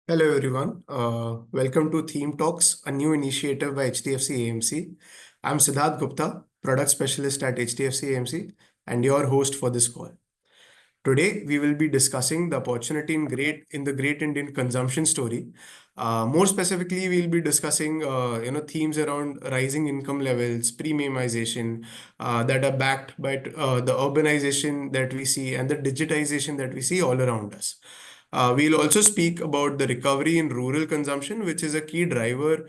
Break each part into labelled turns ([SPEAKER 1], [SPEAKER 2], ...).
[SPEAKER 1] Hello everyone. Welcome to Theme Talks, a new initiative by HDFC AMC. I'm Siddharth Gupta, product specialist at HDFC AMC, and your host for this call. Today, we will be discussing the opportunity in the Great Indian Consumption Story. More specifically, we'll be discussing themes around rising income levels, premiumization that are backed by the urbanization that we see and the digitization that we see all around us. We'll also speak about the recovery in rural consumption, which is a key driver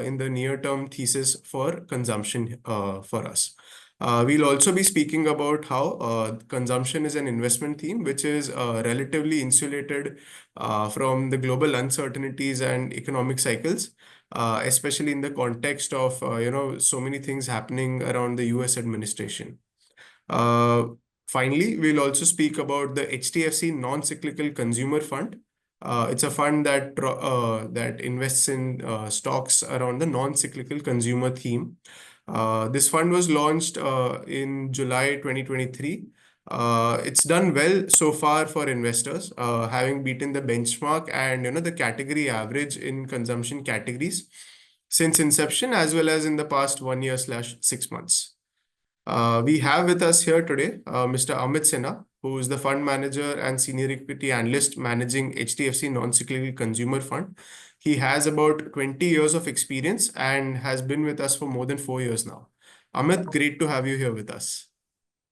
[SPEAKER 1] in the near-term thesis for consumption for us. We'll also be speaking about how consumption is an investment theme, which is relatively insulated from the global uncertainties and economic cycles, especially in the context of so many things happening around the U.S. administration. Uh, Finally, we'll also speak about the HDFC Non-Cyclical Consumer Fund. It's a fund that invests in stocks around the non-cyclical consumer theme. This fund was launched in July 2023. It's done well so far for investors, having beaten the benchmark and the category average in consumption categories since inception, as well as in the past 1 year/6 months. We have with us here today Mr. Amit Sinha, who is the fund manager and senior equity analyst managing HDFC Non-Cyclical Consumer Fund. He has about 20 years of experience and has been with us for more than 4 years now. Amit, great to have you here with us.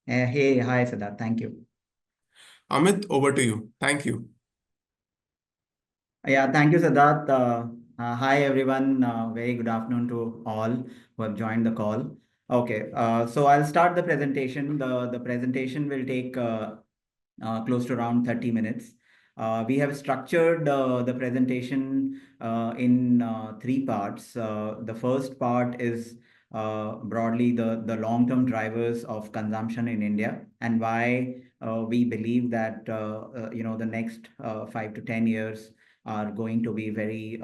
[SPEAKER 2] Hey, hi, Siddharth. Thank you.
[SPEAKER 1] Amit, over to you. Thank you.
[SPEAKER 2] Yeah, thank you, Siddharth. Hi, everyone. Very good afternoon to all who have joined the call. Okay, so I'll start the presentation. The presentation will take close to around 30 minutes. We have structured the presentation in three parts. The first part is broadly the long-term drivers of consumption in India and why we believe that the next 5 to 10 years are going to be very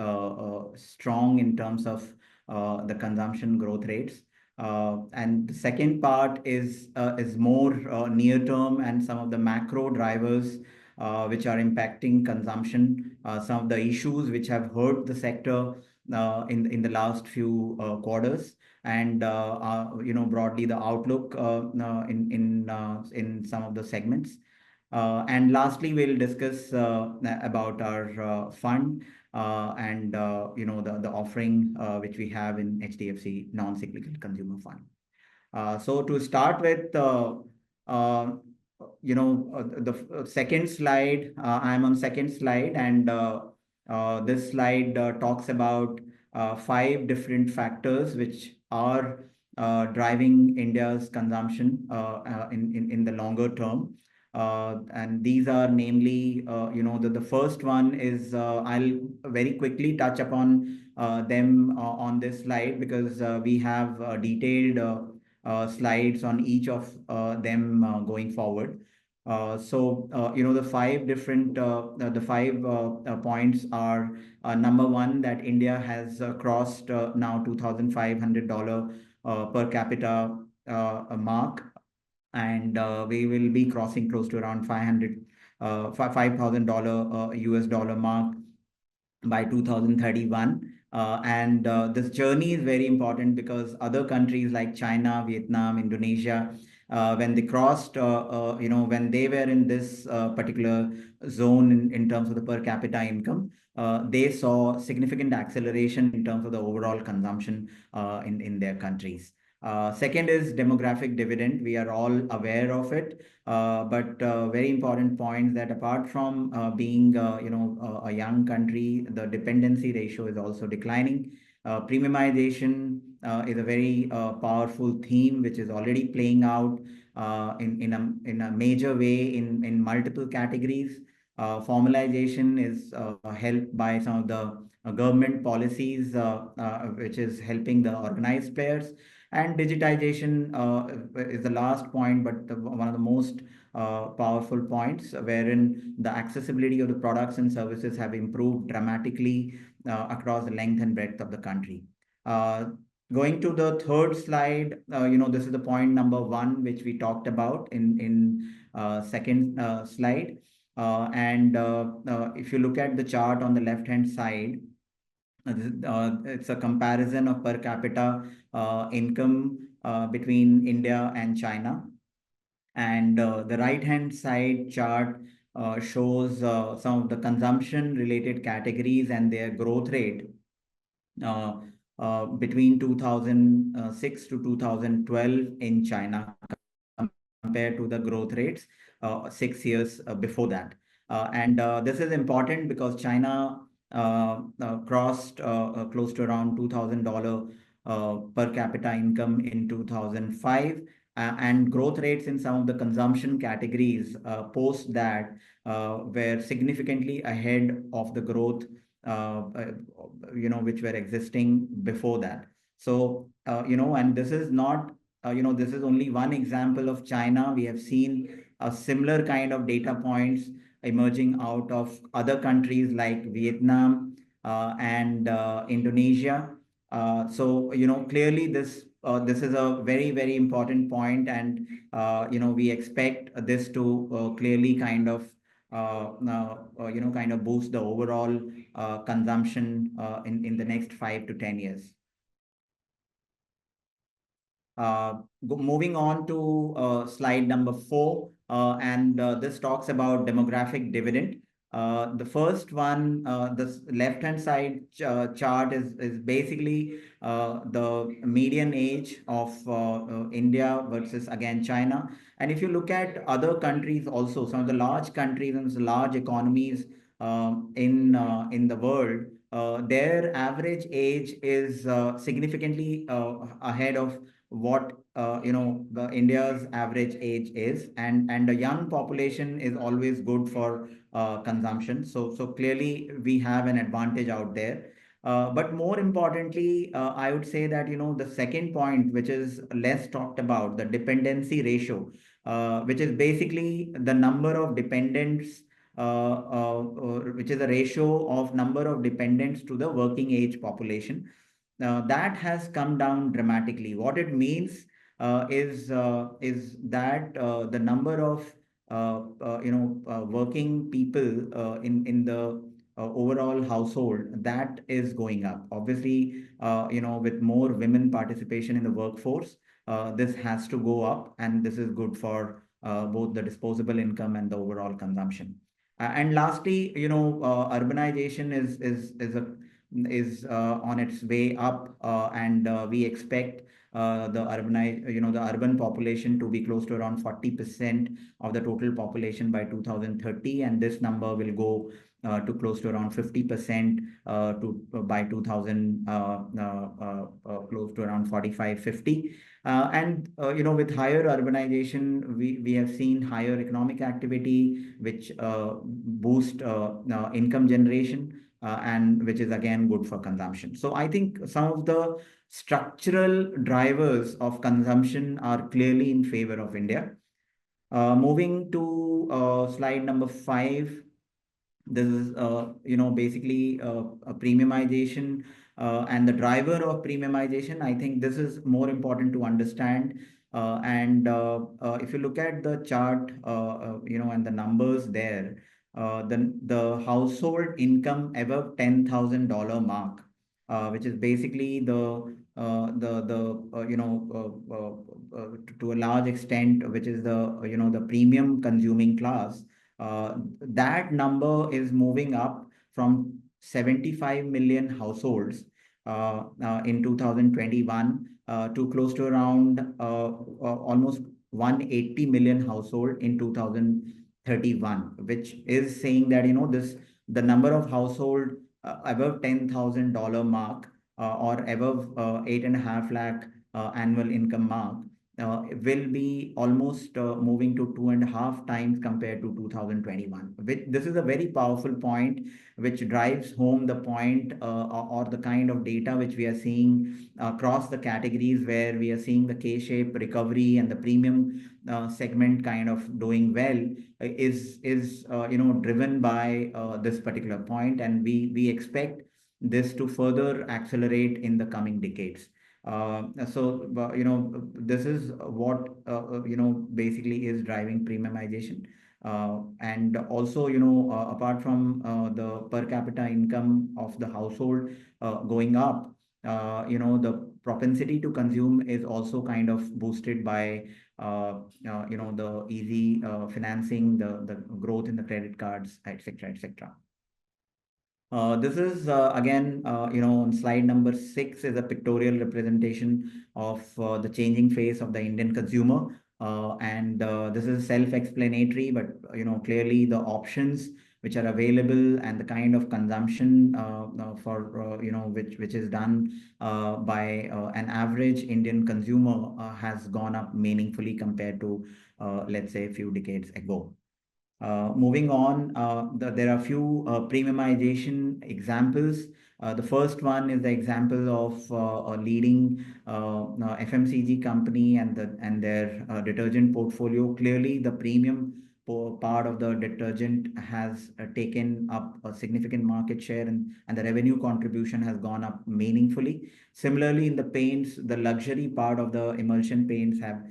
[SPEAKER 2] strong in terms of the consumption growth rates. And the second part is more near term and some of the macro drivers which are impacting consumption, some of the issues which have hurt the sector in the last few quarters, and broadly the outlook in some of the segments. And lastly, we'll discuss about our fund and the offering which we have in HDFC Non-Cyclical Consumer Fund. So to start with, the second slide, I'm on second slide, and this slide talks about 5 different factors which are driving India's consumption in the longer term. And these are namely, the first one is, I'll very quickly touch upon them on this slide because we have detailed slides on each of them going forward. The 5 different points are number one, that India has crossed now $2,500 per capita mark, and we will be crossing close to around $5,000 US dollar mark by 2031. This journey is very important because other countries like China, Vietnam, Indonesia, when they crossed, when they were in this particular zone in terms of the per capita income, they saw significant acceleration in terms of the overall consumption in their countries. Second is demographic dividend. We are all aware of it, but very important point that apart from being a young country, the dependency ratio is also declining. Premiumization is a very powerful theme which is already playing out in a major way in multiple categories. Formalization is helped by some of the government policies which is helping the organized players. And digitization is the last point, but one of the most powerful points, wherein the accessibility of the products and services have improved dramatically across the length and breadth of the country. Going to the third slide, this is the point number 1, which we talked about in second slide. If you look at the chart on the left-hand side, it's a comparison of per capita income between India and China. And the right-hand side chart shows some of the consumption-related categories and their growth rate uh, between 2006 to 2012 in China compared to the growth rates 6 years before that. This is important because China crossed close to around $2,000 per capita income in 2005. And growth rates in some of the consumption categories post that were significantly ahead of the growth which were existing before that. So, and this is not, this is only one example of China. We have seen a similar kind of data points emerging out of other countries like Vietnam and Indonesia. Clearly this is a very, very important point, and we expect this to clearly kind of kind of boost the overall consumption in the next 5 to 10 years. Moving on to slide number 4, and this talks about demographic dividend. The first one, the left-hand side chart is basically the median age of India versus again China. And if you look at other countries also, some of the large countries and large economies in the world, their average age is significantly ahead of what the India's average age is, and a young population is always good for consumption. So clearly we have an advantage out there. But more importantly, I would say that the second point, which is less talked about, the dependency ratio, which is basically the number of dependents, which is a ratio of number of dependents to the working age population. That has come down dramatically. What it means is that the number of working people in the overall household, that is going up. Obviously, with more women participation in the workforce, this has to go up, and this is good for both the disposable income and the overall consumption. And lastly, urbanization is on its way up, and we expect the urban population to be close to around 40% of the total population by 2030, and this number will go to close to around 50% by 2000, close to around 45, 50. With higher urbanization, we have seen higher economic activity, which boost income generation, and which is again good for consumption. So I think some of the structural drivers of consumption are clearly in favor of India. Moving to slide number 5. This is basically a premiumization and the driver of premiumization. I think this is more important to understand. If you look at the chart, and the numbers there, the household income above $10,000 mark, which is basically to a large extent, which is the premium consuming class. That number is moving up from 75 million households in 2021 to close to around almost 180 million household in 2031, which is saying that the number of household above $10,000 mark or above 8.5 lakh annual income mark will be almost moving to 2.5 times compared to 2021. This is a very powerful point, which drives home the point or the kind of data which we are seeing across the categories, where we are seeing the K-shaped recovery and the premium segment kind of doing well is driven by this particular point, and we expect this to further accelerate in the coming decades. This is what basically is driving premiumization. And also, apart from the per capita income of the household going up, the propensity to consume is also kind of boosted by the easy financing, the growth in the credit cards, etc., etc. This is again, on slide number 6 is a pictorial representation of the changing face of the Indian consumer. And this is self-explanatory, but clearly the options which are available and the kind of consumption for which is done by an average Indian consumer has gone up meaningfully compared to let's say a few decades ago. Moving on, there are a few premiumization examples. The first one is the example of a leading FMCG company and their detergent portfolio. Clearly, the premium part of the detergent has taken up a significant market share, and the revenue contribution has gone up meaningfully. Similarly, in the paints, the luxury part of the emulsion paints have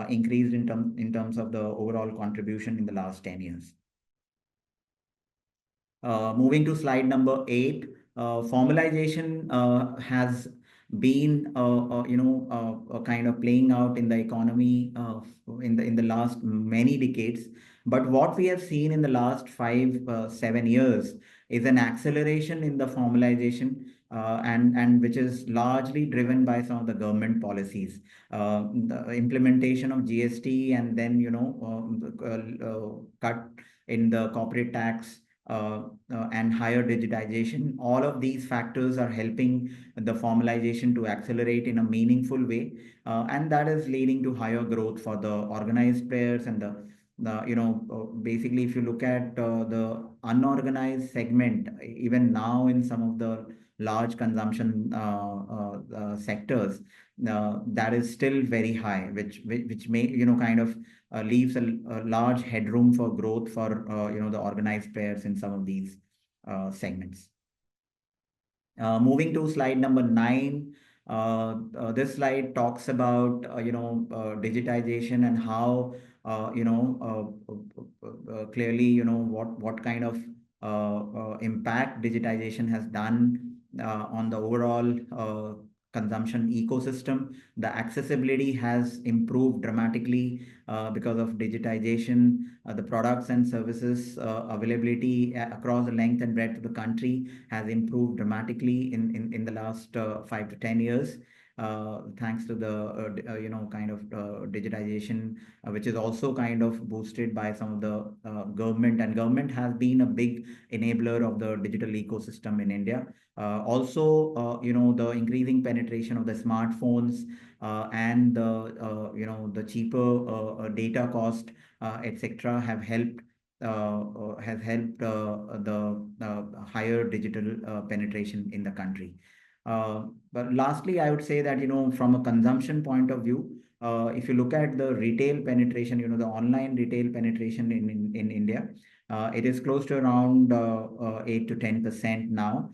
[SPEAKER 2] increased in terms of the overall contribution in the last 10 years. Moving to slide number 8, formalization has been kind of playing out in the economy in the last many decades. But what we have seen in the last 5-7 years is an acceleration in the formalization, and which is largely driven by some of the government policies, the implementation of GST, and then cut in the corporate tax, and higher digitization. All of these factors are helping the formalization to accelerate in a meaningful way, and that is leading to higher growth for the organized players and basically, if you look at the unorganized segment, even now in some of the large consumption sectors, that is still very high, which may kind of leaves a large headroom for growth for the organized players in some of these segments. Moving to slide number 9, this slide talks about digitization and how clearly what kind of impact digitization has done on the overall consumption ecosystem. The accessibility has improved dramatically because of digitization. The products and services availability across the length and breadth of the country has improved dramatically in the last 5 to 10 years. Thanks to the kind of digitization, which is also kind of boosted by some of the government, and government has been a big enabler of the digital ecosystem in India. Also, the increasing penetration of the smartphones and the cheaper data cost, etc., have helped the higher digital penetration in the country. But lastly, I would say that from a consumption point of view, if you look at the retail penetration, the online retail penetration in India, it is close to around 8 to 10% now.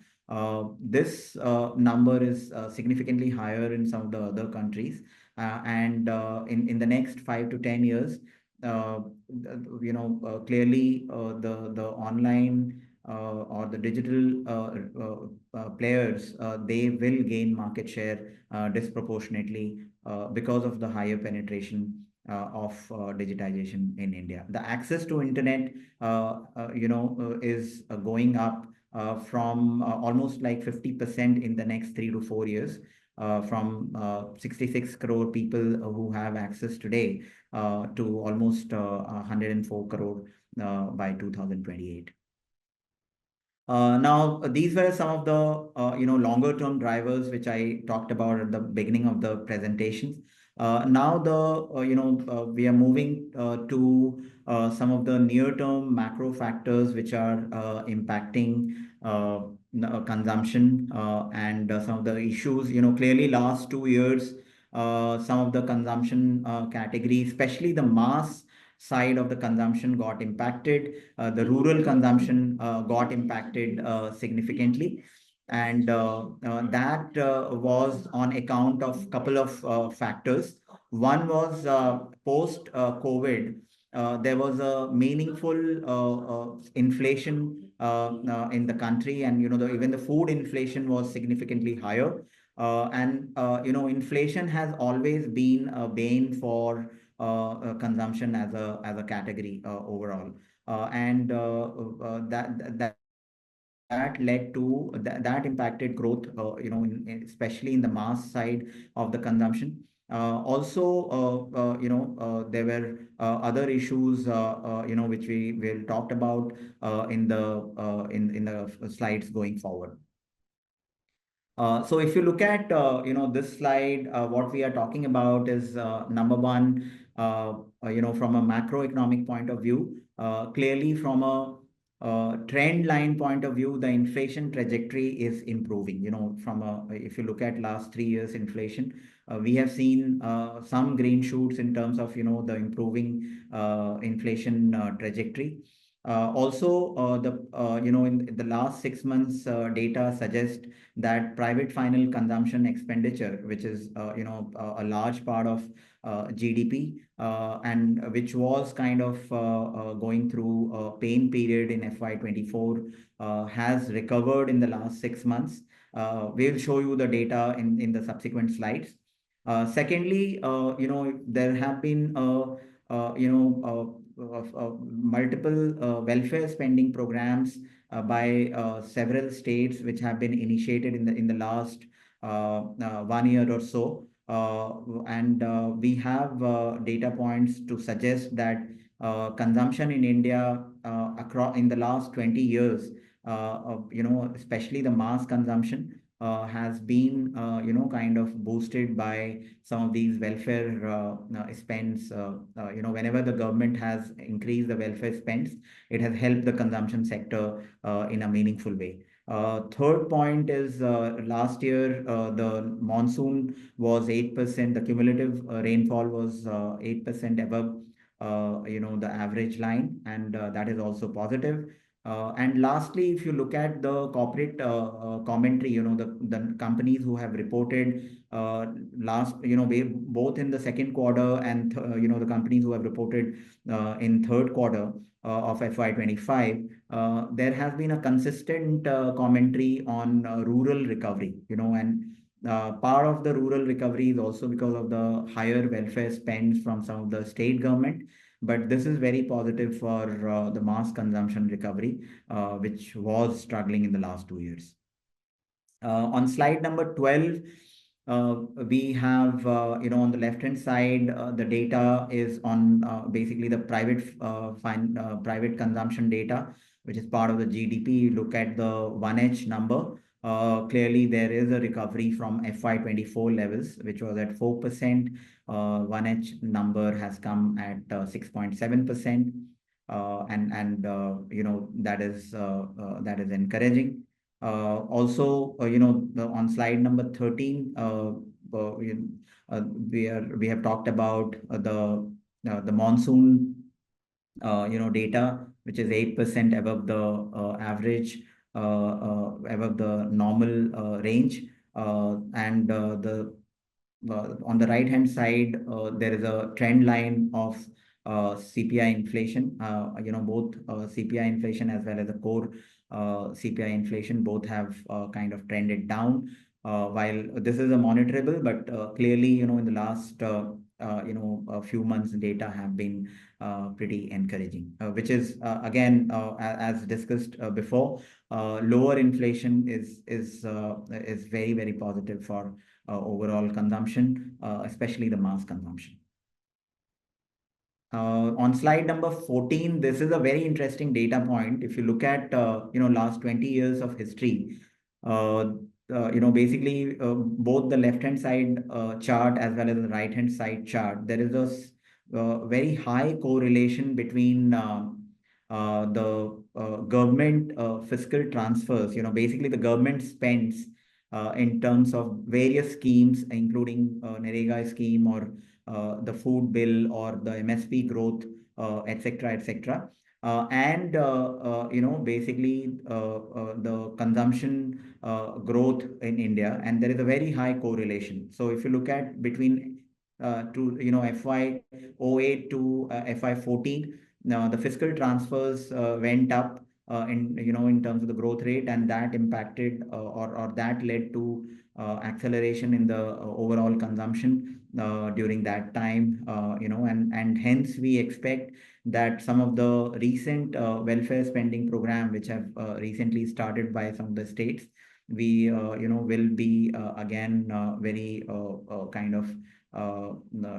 [SPEAKER 2] This number is significantly higher in some of the other countries, and in the next 5 to 10 years, clearly the online or the digital players, they will gain market share disproportionately because of the higher penetration of digitization in India. The access to internet, is going up from almost like 50% in the next 3 to 4 years, from 66 crore people who have access today to almost 104 crore by 2028. Now, these were some of the longer term drivers which I talked about at the beginning of the presentations. Now we are moving to some of the near term macro factors which are impacting consumption and some of the issues. Clearly last 2 years, some of the consumption categories, especially the mass side of the consumption, got impacted. The rural consumption got impacted significantly. And that was on account of couple of factors. One was post COVID. there was a meaningful inflation in the country, and even the food inflation was significantly higher. Inflation has always been a bane for consumption as a category overall, and that led to that impacted growth, especially in the mass side of the consumption. There were other issues, which we will talk about in the slides going forward. So if you look at this slide, what we are talking about is number one, from a macroeconomic point of view, clearly from a trend line point of view, the inflation trajectory is improving. If you look at last 3 years inflation, we have seen some green shoots in terms of the improving inflation trajectory. In the last 6 months, data suggests that private final consumption expenditure, which is a large part of GDP, and which was kind of going through a pain period in FY24, has recovered in the last 6 months. We'll show you the data in the subsequent slides. Secondly, there have been multiple welfare spending programs by several states, which have been initiated in the last 1 year or so. We have data points to suggest that consumption in India across in the last 20 years, especially the mass consumption, has been kind of boosted by some of these welfare spends. Whenever the government has increased the welfare spends, it has helped the consumption sector in a meaningful way. Third point is last year the monsoon was 8%. The cumulative rainfall was 8% above the average line, and that is also positive. And lastly, if you look at the corporate commentary, the companies who have reported both in the second quarter and the companies who have reported in third quarter of FY25, there has been a consistent commentary on rural recovery, and part of the rural recovery is also because of the higher welfare spends from some of the state government. But this is very positive for the mass consumption recovery, which was struggling in the last 2 years. On slide number 12, we have, on the left-hand side, the data is on basically the private consumption data, which is part of the GDP. You look at the 1H number. Clearly, there is a recovery from FY24 levels, which was at 4%. 1H number has come at 6.7%, and that is encouraging. Also, on slide number 13, we have talked about the monsoon data, which is 8% above the average, above the normal range. And on the right hand side, there is a trend line of CPI inflation. Both CPI inflation as well as the core CPI inflation both have kind of trended down. While this is a monitorable, but clearly, in the last a few months, data have been pretty encouraging, which is again, as discussed before, lower inflation is very, very positive for overall consumption, especially the mass consumption. On slide number 14, this is a very interesting data point. If you look at last 20 years of history, basically both the left-hand side chart as well as the right-hand side chart, there is a very high correlation between the government fiscal transfers. Basically the government spends in terms of various schemes, including Narega scheme or the food bill or the MSP growth, etc., etc. Basically the consumption growth in India, and there is a very high correlation. So if you look at between to FY08 to FY14, now the fiscal transfers went up in terms of the growth rate, and that impacted or that led to acceleration in the overall consumption during that time. And hence we expect that some of the recent welfare spending program which have recently started by some of the states, we will be again very kind of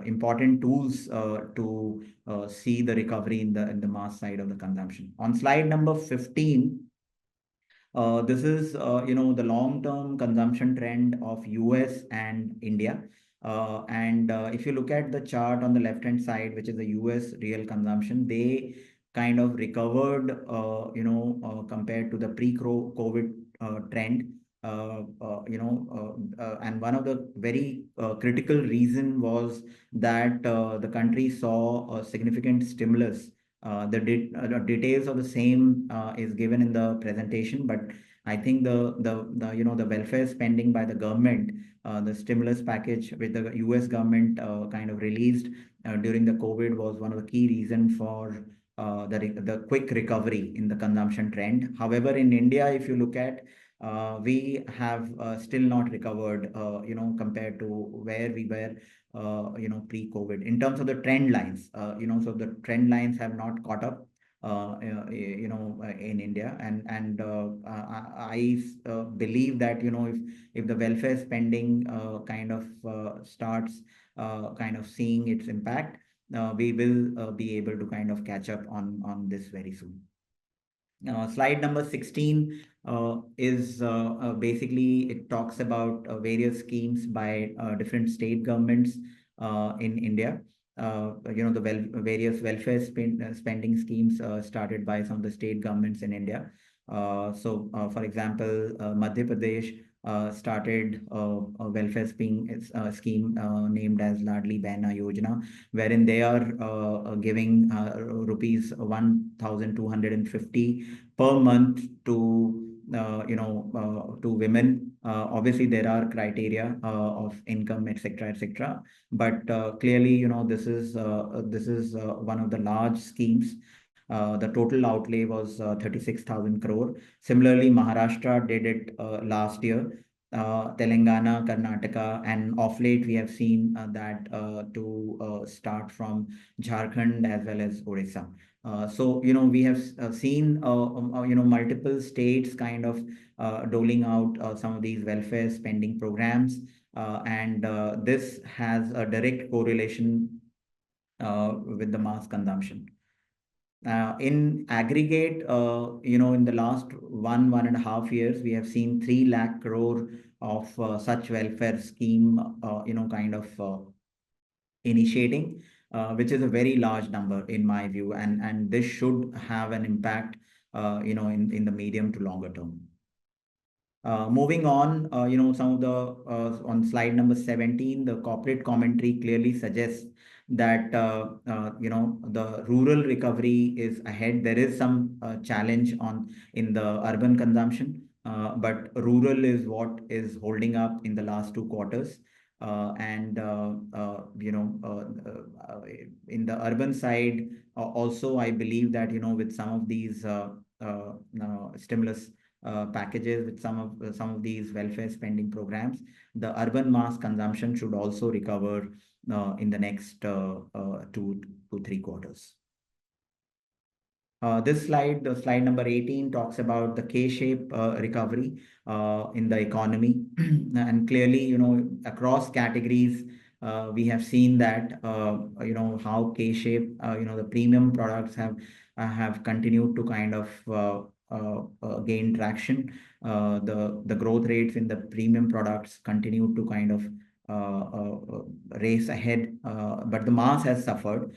[SPEAKER 2] important tools to see the recovery in the mass side of the consumption. On slide number 15, this is the long-term consumption trend of US and India. And if you look at the chart on the left-hand side, which is the US real consumption, they kind of recovered, compared to the pre-COVID trend. And one of the very critical reason was that the country saw a significant stimulus. The details of the same is given in the presentation, but I think the welfare spending by the government, the stimulus package which the US government kind of released during the COVID was one of the key reasons for the quick recovery in the consumption trend. However, in India, if you look at, we have still not recovered, compared to where we were pre-COVID in terms of the trend lines. So the trend lines have not caught up in India, and I believe that if the welfare spending kind of starts kind of seeing its impact, we will be able to kind of catch up on this very soon. Slide number 16 is basically, it talks about various schemes by different state governments in India. The various welfare spending schemes started by some of the state governments in India. For example, Madhya Pradesh started a welfare scheme named as Ladli Behna Yojana, wherein they are giving rupees 1,250 per month to to women. Obviously, there are criteria of income, etc., etc. But clearly, this is one of the large schemes. The total outlay was 36,000 crore. Similarly, Maharashtra did it last year. Telangana, Karnataka, and of late we have seen that to start from Jharkhand as well as Odisha. So we have seen multiple states kind of doling out some of these welfare spending programs, and this has a direct correlation with the mass consumption. In aggregate, in the last 1.5 years, we have seen 3 lakh crore of such welfare scheme, kind of initiating, which is a very large number in my view, and this should have an impact, in the medium to longer term. Moving on, some of the on slide number 17, the corporate commentary clearly suggests that the rural recovery is ahead. There is some challenge in the urban consumption, but rural is what is holding up in the last 2 quarters. And in the urban side, also I believe that with some of these stimulus packages, with some of these welfare spending programs, the urban mass consumption should also recover in the next 2 to 3 quarters. This slide, the slide number 18, talks about the K-shape recovery in the economy. And clearly, across categories, we have seen that, how K-shape, the premium products have continued to kind of gain traction. The growth rates in the premium products continue to kind of race ahead, but the mass has suffered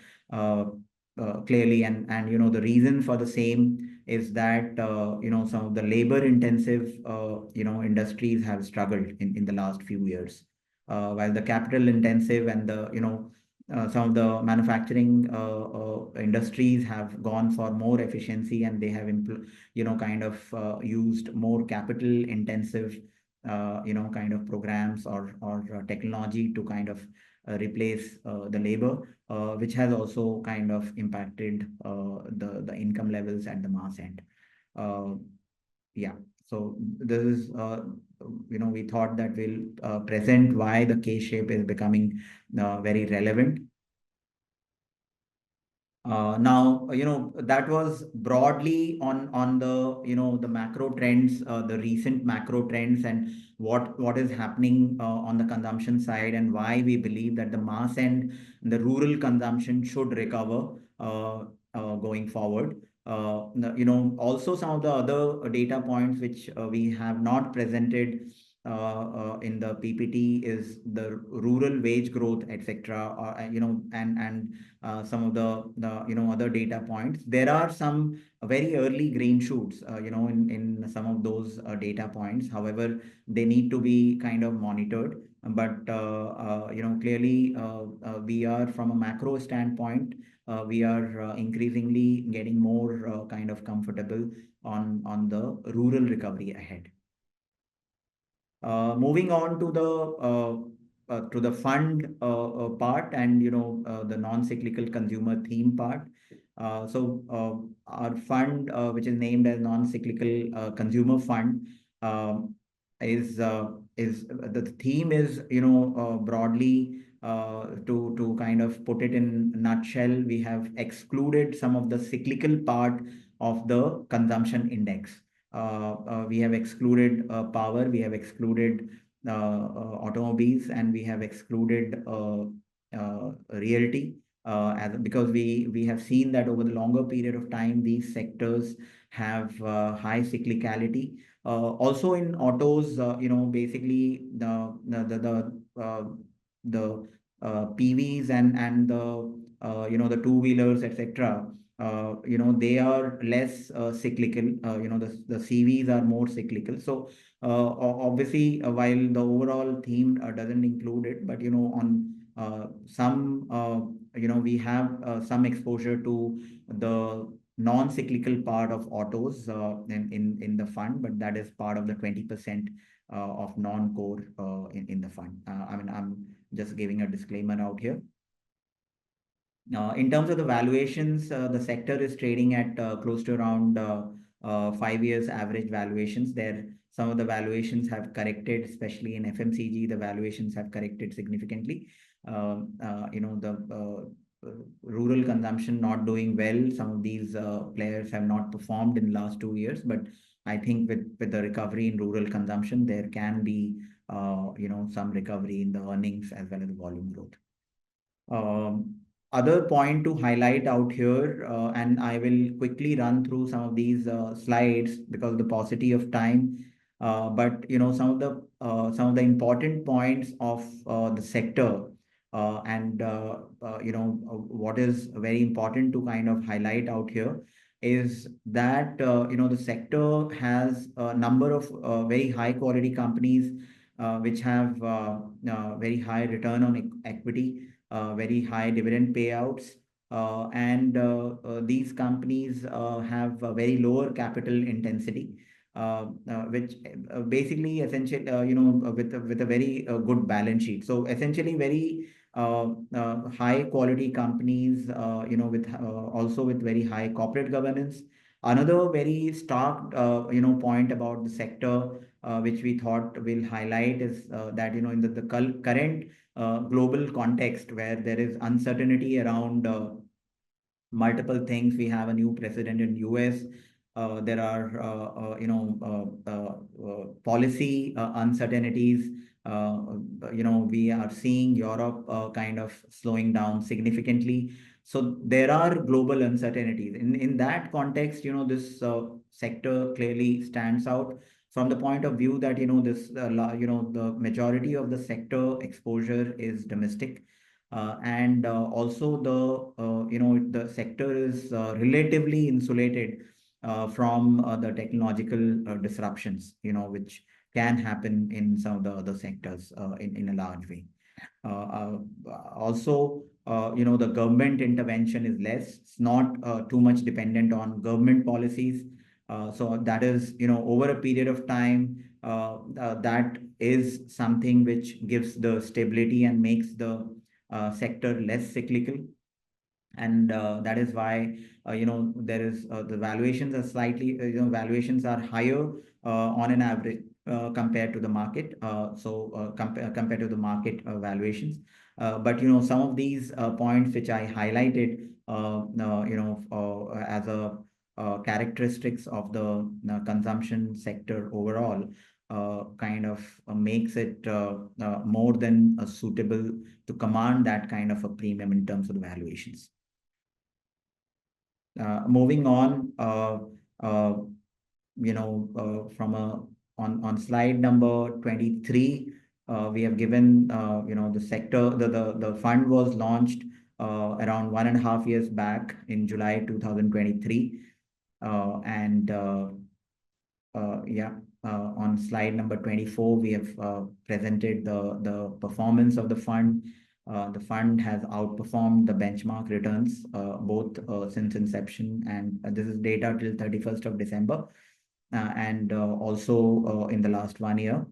[SPEAKER 2] clearly, and the reason for the same is that some of the labor intensive industries have struggled in the last few years, while the capital intensive and the some of the manufacturing industries have gone for more efficiency, and they have kind of used more capital intensive kind of programs or technology to kind of replace the labor, which has also kind of impacted the income levels at the mass end. Yeah, so this is we thought that we'll present why the K-shape is becoming very relevant. Now, that was broadly on the macro trends, the recent macro trends, and what is happening on the consumption side, and why we believe that the mass and the rural consumption should recover going forward. Also some of the other data points which we have not presented in the PPT is the rural wage growth, etc. And some of the other data points. There are some very early green shoots, in some of those data points. However, they need to be kind of monitored. But clearly, we are from a macro standpoint, we are increasingly getting more kind of comfortable on the rural recovery ahead. Moving on to the fund part, and the non-cyclical consumer theme part. Our fund, which is named as Non-Cyclical Consumer Fund, is the theme is broadly, to kind of put it in a nutshell, we have excluded some of the cyclical part of the consumption index. We have excluded power, we have excluded automobiles, and we have excluded realty, because we have seen that over the longer period of time, these sectors have high cyclicality. Also in autos, basically the PVs and the two-wheelers, etc. They are less cyclical. The CVs are more cyclical. So obviously, while the overall theme doesn't include it, but on some we have some exposure to the non-cyclical part of autos in the fund, but that is part of the 20% of non-core in the fund. I'm just giving a disclaimer out here. In terms of the valuations, the sector is trading at close to around 5 years average valuations. Some of the valuations have corrected, especially in FMCG. The valuations have corrected significantly. The rural consumption not doing well. Some of these players have not performed in the last 2 years, but I think with the recovery in rural consumption, there can be some recovery in the earnings as well as the volume growth. Other point to highlight out here, and I will quickly run through some of these slides because of the paucity of time. But some of the important points of the sector, and what is very important to kind of highlight out here is that the sector has a number of very high quality companies which have very high return on equity, very high dividend payouts, and these companies have a very lower capital intensity, which basically essentially with a very good balance sheet. So essentially very high quality companies, with also with very high corporate governance. Another very stark point about the sector, which we thought we'll highlight, is that in the current global context where there is uncertainty around multiple things. We have a new president in US. There are policy uncertainties. We are seeing Europe kind of slowing down significantly. So there are global uncertainties. In that context, this sector clearly stands out from the point of view that the majority of the sector exposure is domestic, and also the sector is relatively insulated from the technological disruptions, which can happen in some of the other sectors in a large way. Also, the government intervention is less. It's not too much dependent on government policies. So that is, over a period of time, that is something which gives the stability and makes the sector less cyclical. And that is why there is the valuations are slightly valuations are higher on an average compared to the market. Compared to the market valuations. But some of these points which I highlighted as a characteristics of the consumption sector overall kind of makes it more than suitable to command that kind of a premium in terms of the valuations. Moving on, from on slide number 23, we have given the sector. The fund was launched around 1.5 years back in July 2023, and on slide number 24, we have presented the performance of the fund. The fund has outperformed the benchmark returns both since inception, and this is data till 31st of December, and also in the last 1 year.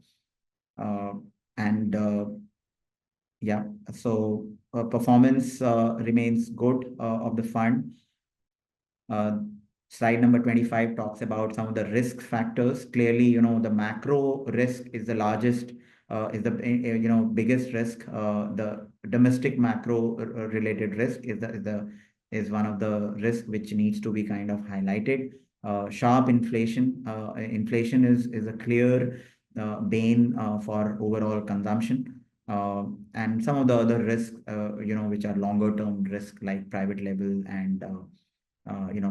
[SPEAKER 2] So performance remains good of the fund. Slide number 25 talks about some of the risk factors. Clearly, the macro risk is the largest, is the biggest risk. The domestic macro related risk is one of the risks which needs to be kind of highlighted. Sharp inflation. Inflation is a clear bane for overall consumption. And some of the other risks, which are longer term risk like private label and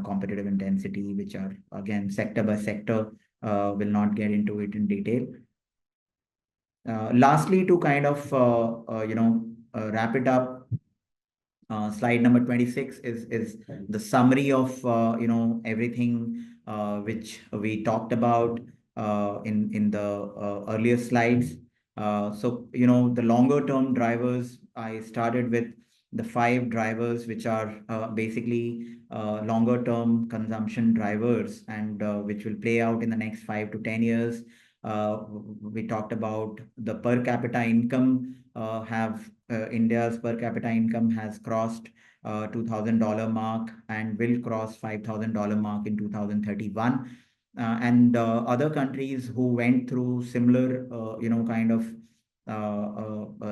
[SPEAKER 2] competitive intensity, which are again sector by sector. Will not get into it in detail. Lastly, to kind of wrap it up, slide number 26 is the summary of everything which we talked about in the earlier slides. So the longer term drivers, I started with the 5 drivers which are basically longer term consumption drivers, and which will play out in the next 5 to 10 years. We talked about the per capita income. India's per capita income has crossed $2,000 mark and will cross $5,000 mark in 2031. And other countries who went through similar kind of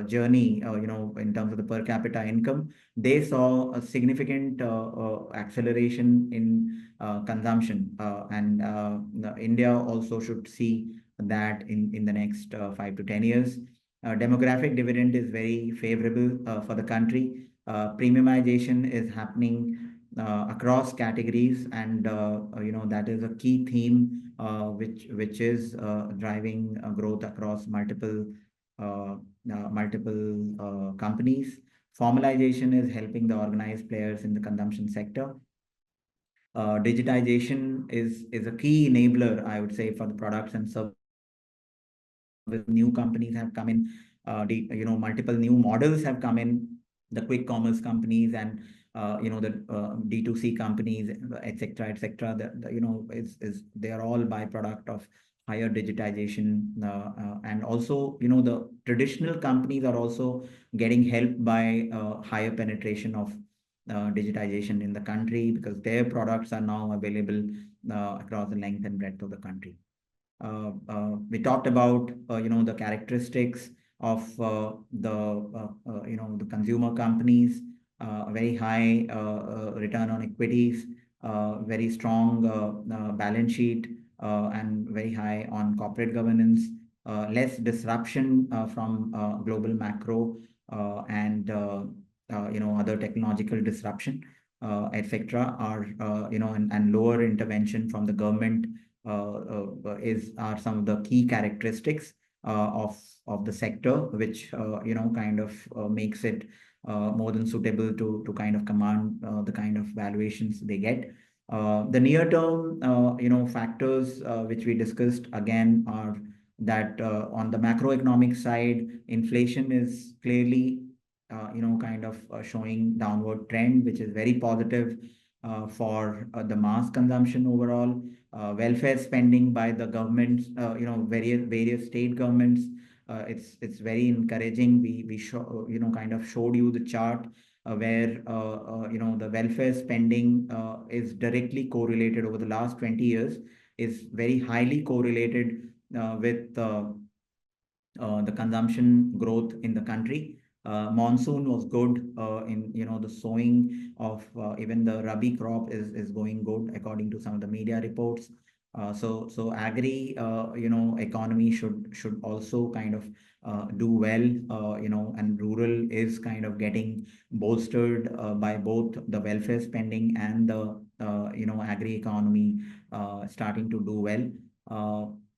[SPEAKER 2] journey, in terms of the per capita income, they saw a significant acceleration in consumption, and India also should see that in the next 5 to 10 years. Demographic dividend is very favorable for the country. Premiumization is happening across categories, and that is a key theme which is driving growth across multiple companies. Formalization is helping the organized players in the consumption sector. Digitization is a key enabler, I would say, for the products and services. New companies have come in, multiple new models have come in, the quick commerce companies and the D2C companies, etc. They are all byproduct of higher digitization, and also the traditional companies are also getting helped by higher penetration of digitization in the country, because their products are now available across the length and breadth of the country. We talked about the characteristics of the consumer companies. Very high return on equities, very strong balance sheet, and very high on corporate governance, less disruption from global macro and other technological disruption, etc. Are and lower intervention from the government are some of the key characteristics of the sector, which kind of makes it more than suitable to kind of command the kind of valuations they get. The near term factors which we discussed again are that on the macroeconomic side, inflation is clearly kind of showing downward trend, which is very positive for the mass consumption overall. Welfare spending by the governments, various state governments it's very encouraging. We show, kind of showed you the chart where the welfare spending is directly correlated over the last 20 years, is very highly correlated with the consumption growth in the country. Monsoon was good in the sowing of even the rabi crop is going good according to some of the media reports. So agri economy should also kind of do well, and rural is kind of getting bolstered by both the welfare spending and the agri economy starting to do well.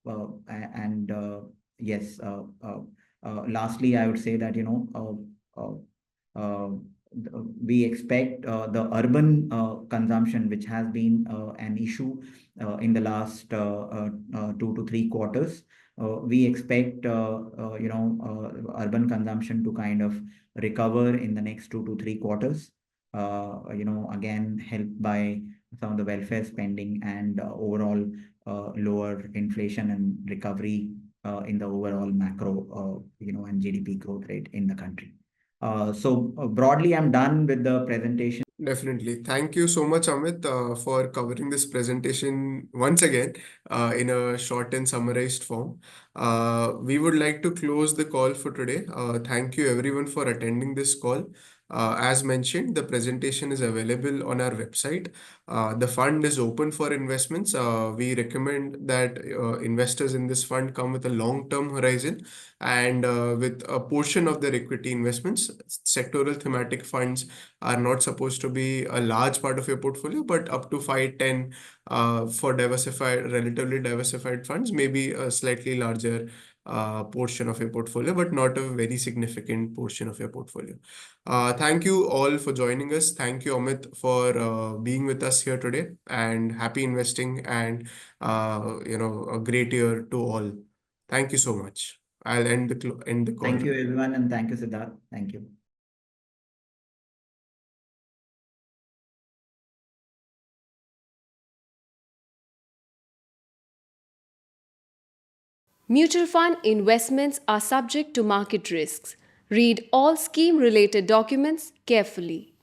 [SPEAKER 2] And Yes. Lastly, I would say that uh, we expect the urban consumption, which has been an issue in the last 2 to 3 quarters. We expect urban consumption to kind of recover in the next 2 to 3 quarters. Again, helped by some of the welfare spending and overall lower inflation and recovery in the overall macro, and GDP growth rate in the country. Broadly, I'm done with the presentation.
[SPEAKER 1] Definitely. Thank you so much, Amit, for covering this presentation once again in a short and summarized form. We would like to close the call for today. Thank you everyone for attending this call. As mentioned, the presentation is available on our website. The fund is open for investments. We recommend that investors in this fund come with a long-term horizon and with a portion of their equity investments. Sectoral thematic funds are not supposed to be a large part of your portfolio, but up to 5, 10 for diversified, relatively diversified funds, maybe a slightly larger portion of your portfolio, but not a very significant portion of your portfolio. Thank you all for joining us. Thank you, Amit, for being with us here today, and happy investing and a great year to all. Thank you so much. I'll end the call.
[SPEAKER 2] Thank you, everyone, and thank you, Siddharth. Thank you.
[SPEAKER 3] Mutual fund investments are subject to market risks. Read all scheme related documents carefully.